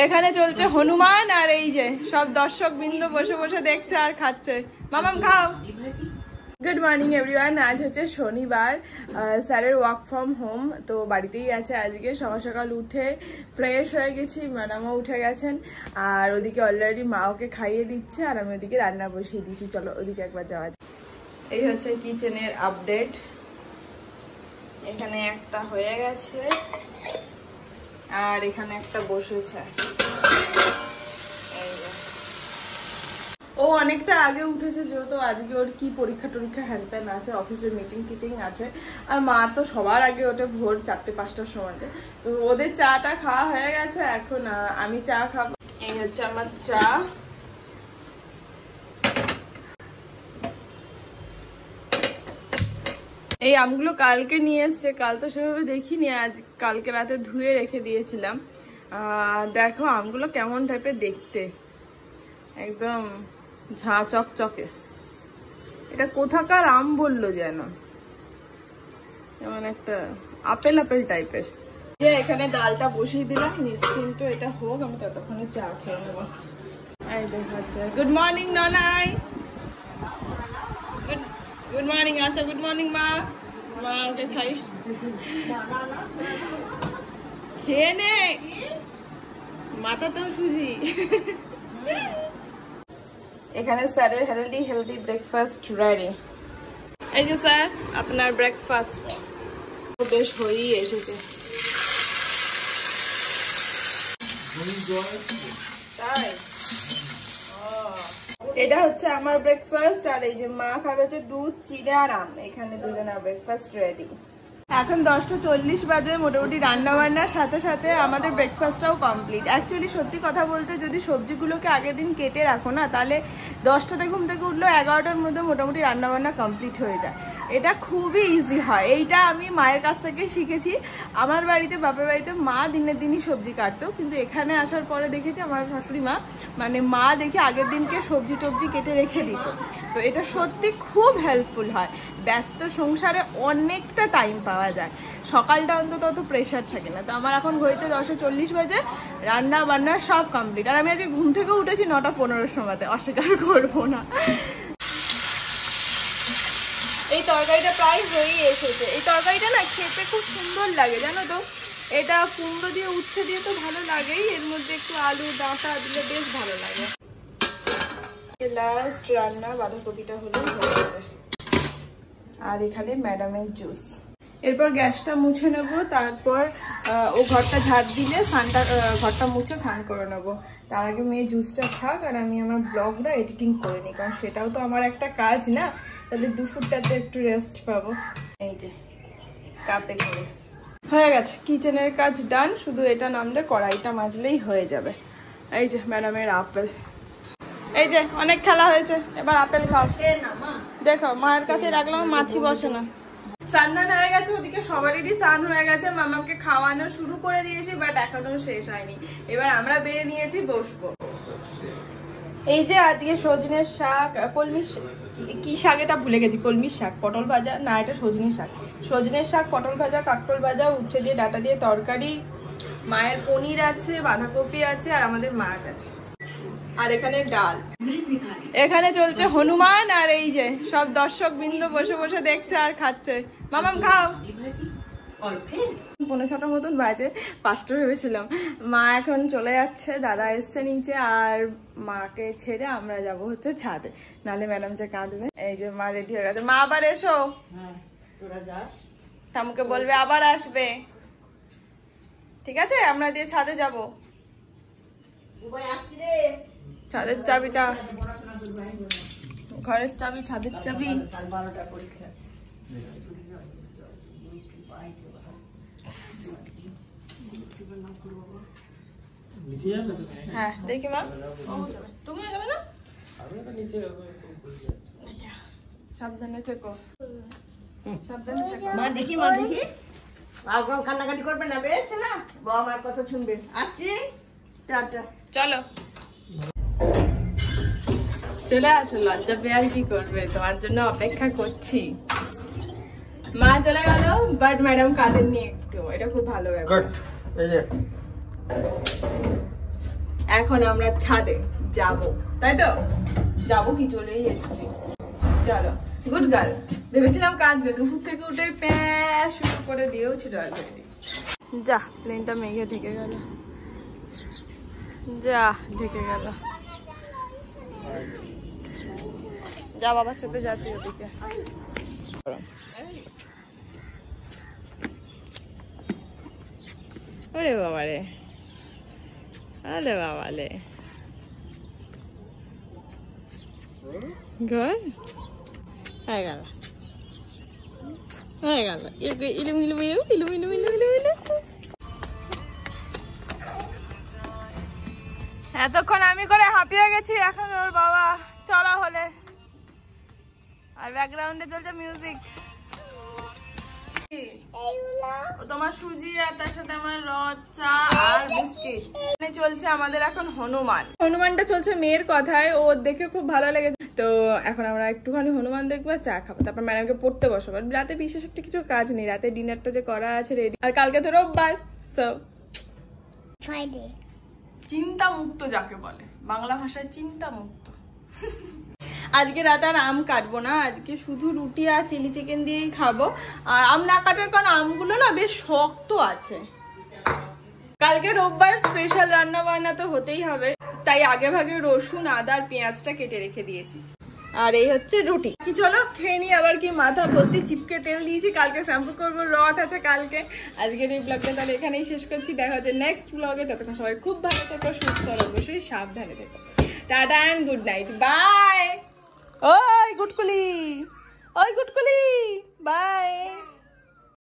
এখানে চলছে হনুমান আর এই যে সব দর্শক বৃন্দ বসে বসে দেখছে আর খাচ্ছে। মামাম খাও। Good morning everyone. আজ হচ্ছে শনিবার, স্যারের ওয়ার্ক ফ্রম হোম, তো বাড়িতেই আছে আজকে। সকাল সকাল উঠে ফ্রেশ হয়ে গেছি, ম্যাডামও উঠে গেছেন, আর ওদিকে অলরেডি মা ওকে খাইয়ে দিচ্ছে আর আমি ওদিকে রান্না বসিয়ে দিচ্ছি। চলো ওদিকে একবার যাওয়া যায়। এই হচ্ছে কিচেনের আপডেট। এখানে একটা হয়ে গেছে আর এখানে একটা বসেছে। ও অনেকটা আগে উঠেছে, যেহেতু আজকে ওর কি পরীক্ষা টরীক্ষা হ্যানত্যান আছে, অফিসের মিটিং টিটিং আছে। আর মা তো সবার আগে ওঠে ভোর 4-5টার সময়। তো ওদের চাটা খাওয়া হয়ে গেছে, এখন আমি চা খাবো। এই হচ্ছে আমার চা। এই আমগুলো কালকে নিয়ে এসছে, কাল তো সেভাবে দেখিনি, আজ কালকে রাতে ধুয়ে রেখে দিয়েছিলাম। দেখো আমগুলো কেমন টাইপের দেখতে, একদম ঝাঁ চকচকে। এটা কোথাকার আম বললো যেন, যেমন একটা আপেল আপেল টাইপের। এখানে ডালটা বসিয়ে দিলাম, নিশ্চিন্ত এটা হোক, আমি ততক্ষণে চা খেয়ে নেবো। এই দেখাচ্ছে। Good morning Nonai. Good morning. আচ্ছা গুড মর্নিং মা। মা ওকে খাই, খেয়ে নে, মাথাতেও সুজি। এখানে স্যারের হেলদি ব্রেকফাস্ট রেডি। এই যে স্যার আপনার ব্রেকফাস্ট বেশ হয়েই এসেছে। তাই এটা হচ্ছে আমার ব্রেকফাস্ট, আর এই যে মা খাবে হচ্ছে দুধ, চিড়ে আর আম। এখানে দুজনের ব্রেকফাস্ট রেডি। এখন 10টা 40 বাজে। মোটামুটি রান্না বান্নার সাথে সাথে আমাদের ব্রেকফাস্টটাও কমপ্লিট। অ্যাকচুয়ালি সত্যি কথা বলতে, যদি সবজিগুলোকে আগের দিন কেটে রাখো না, তাহলে 10টাতে ঘুম থেকে উঠলো 11টার মধ্যে মোটামুটি রান্না বান্না কমপ্লিট হয়ে যায়। এটা খুবই ইজি হয়। এইটা আমি মায়ের কাছ থেকে শিখেছি। আমার বাড়িতে, বাপের বাড়িতে মা দিনের দিনই সবজি কাটতো, কিন্তু এখানে আসার পরে দেখেছি আমার শাশুড়ি মা, মানে মা দেখি আগের দিনকে সবজি টবজি কেটে রেখে দিত। তো এটা সত্যি খুব হেল্পফুল হয়। ব্যস্ত সংসারে অনেকটা টাইম পাওয়া যায়, সকালটা অন্তত অত প্রেশার থাকে না। তো আমার এখন ঘড়িতে 10:40 বাজে, রান্না বান্না সব কমপ্লিট। আর আমি আজকে ঘুম থেকে উঠেছি 9:15 সময়তে, অস্বীকার করবো না। এই তরকারিটা প্রায় হয়েই এসেছে। এই তরকারিটা না খেতে খুব সুন্দর লাগে, জানো তো। এটা কুমড়ো দিয়ে, উচ্ছে দিয়ে তো ভালো লাগেই, এর মধ্যে একটু আলু ডাঁটা দিলে বেশ ভালো লাগে। লাস্ট রান্না বাঁধাকপিটা হলে হয়ে যাবে। আর এখানে ম্যাডামের জুস। এরপর গ্যাসটা মুছে নেব, তারপর ও ঘরটা ঝাড় দিলে ঘরটা মুছে স্নান করে নেবো। তার আগে মেয়ে জুসটা খাক আর আমি আমার ব্লগটা এডিটিং করে নিই, কারণ সেটাও তো আমার একটা কাজ না। তাহলে দুপুরটাতে একটু রেস্ট পাবো। এই যে কাপে করে হয়ে গেছে, কিচেনের কাজ ডান। শুধু এটা নামলে কড়াইটা মাজলেই হয়ে যাবে। এই যে ম্যাডামের আপেল। এই যে অনেক খেলা হয়েছে, এবার আপেল খাও। দেখো মায়ের কাছে রাখলাম, মাছি বসে না। স্নান হয়ে গেছে, ওদিকে সবারই স্নান হয়ে গেছে। মামাকে খাওয়ানো শুরু করে দিয়েছি, বাট এখনো শেষ হয়নি। এবার আমরা বেড়ে নিয়েছি, বসবো। এই যে আজকে সজনের শাক, কলমি কি শাক এটা ভুলে গেছি, কলমির শাক, পটল ভাজা, না এটা সজনের শাক। সজনের শাক, পটল ভাজা, কাঁকরোল ভাজা, উচ্ছে দিয়ে ডাটা দিয়ে তরকারি, মায়ের পনির আছে, বাঁধাকপি আছে, আর আমাদের মাছ আছে, আর এখানে ডাল। এখানে চলছে হনুমান আর এই যে সব দর্শক বৃন্দ বসে বসে দেখছে আর খাচ্ছে। মামাম খাও। 5:45 মতন বাজে, 5টা ভেবেছিলাম। মা এখন চলে যাচ্ছে, দাদা এসছে নিচে, আর মাকে ছেড়ে আমরা যাব হচ্ছে ছাদে, নাহলে ম্যাডাম যে কাঁদবে। এই যে মা রেডি হয়ে গেছে। মা আবার এসো, ঠামুকে বলবে আবার আসবে, ঠিক আছে? আমরা দিয়ে ছাদে যাব। ছাদের চাবিটা, ঘরের চাবি, ছাদের চাবি। হ্যাঁ দেখি মা, তুমিও যাবে না? সাবধানে থেকো, সাবধানে থেকো। মা দেখি, মা দেখি, আর কান্নাকাটি করবে না, বেশ না, বাবা মার কথা শুনবে। আসছি, টাটা। চলো চলে আসো, লজ্জা পেয়ে আর কি করবে, তোমার জন্য অপেক্ষা করছি। মা চলে গেল, বাট ম্যাডাম কাঁদেননি একটু, এটা খুব ভালো ব্যাপার। এখন আমরা ছাদে যাব, তাই তো? যাবো কি, চলেই এসেছি। চলো, গুড গার্ল। ভেবেছিলাম কাঁদবে, দুপুর থেকে উঠে প্যাঁ শুরু করে দিয়েও ছিল অলরেডি। যা, প্লেনটা মেঘে ঢেকে গেল, যা ঢেকে গেল। যা, বাবার সাথে যাচ্ছি ওদিকে। ওরে বাবা রে, আরে বাবা রে, ঘর হয়ে গেল, হয়ে গেল। ইলুম ইলুম ইলুম ইলুম ইলুম ইলুম ইলুম ইলুম। এতক্ষণ আমি করে হাঁপিয়ে গেছি, এখন ওর বাবা চলা হলে। আর ব্যাকগ্রাউন্ডে চলছে মিউজিক। তোমার সুজি আর তার সাথে আমার রদ, চা আর বিস্কিট। চলছে আমাদের এখন হনুমান। হনুমানটা চলছে মেয়ের কথায়, ও দেখে খুব ভালো লেগেছে। তো এখন আমরা একটুখানি হনুমান দেখবো, চা খাবো, তারপর ম্যাডামকে পড়তে বসাবো। রাতে বিশেষ একটা কিছু কাজ নেই, রাতে ডিনারটা যে করা আছে রেডি। আর কালকে তো রোববার, সো চিন্তা মুক্ত যাকে বলে, বাংলা ভাষায় চিন্তা মুক্ত। আজকে রাতে আর আম কাটবো না, আজকে শুধু রুটি আর চিলি চিকেন দিয়েই খাবো। আর আম না কাটার কারণ আমগুলো না বেশ শক্ত আছে। কালকে রোববার, স্পেশাল রান্না বান্না তো হতেই হবে, তাই আগে ভাগে রসুন, আদা আর পেঁয়াজটা কেটে রেখে দিয়েছি। আর এই হচ্ছে রুটি। কি চলো খেয়ে নি। আবার কি মাথা ভর্তি চিপকে তেল দিয়েছি, কালকে শ্যাম্পু করবো, রথ আছে কালকে। আজকের এই ব্লগটা তাহলে এখানেই শেষ করছি, দেখা হচ্ছে নেক্সট ব্লগে। ততক্ষণ সবাই খুব ভালো থেকো, সুস্থ আর অবশ্যই সাবধানে থেকো। Tata and good night, bye. ওই গুটকুলি, ওই গুটকুলি, বাই।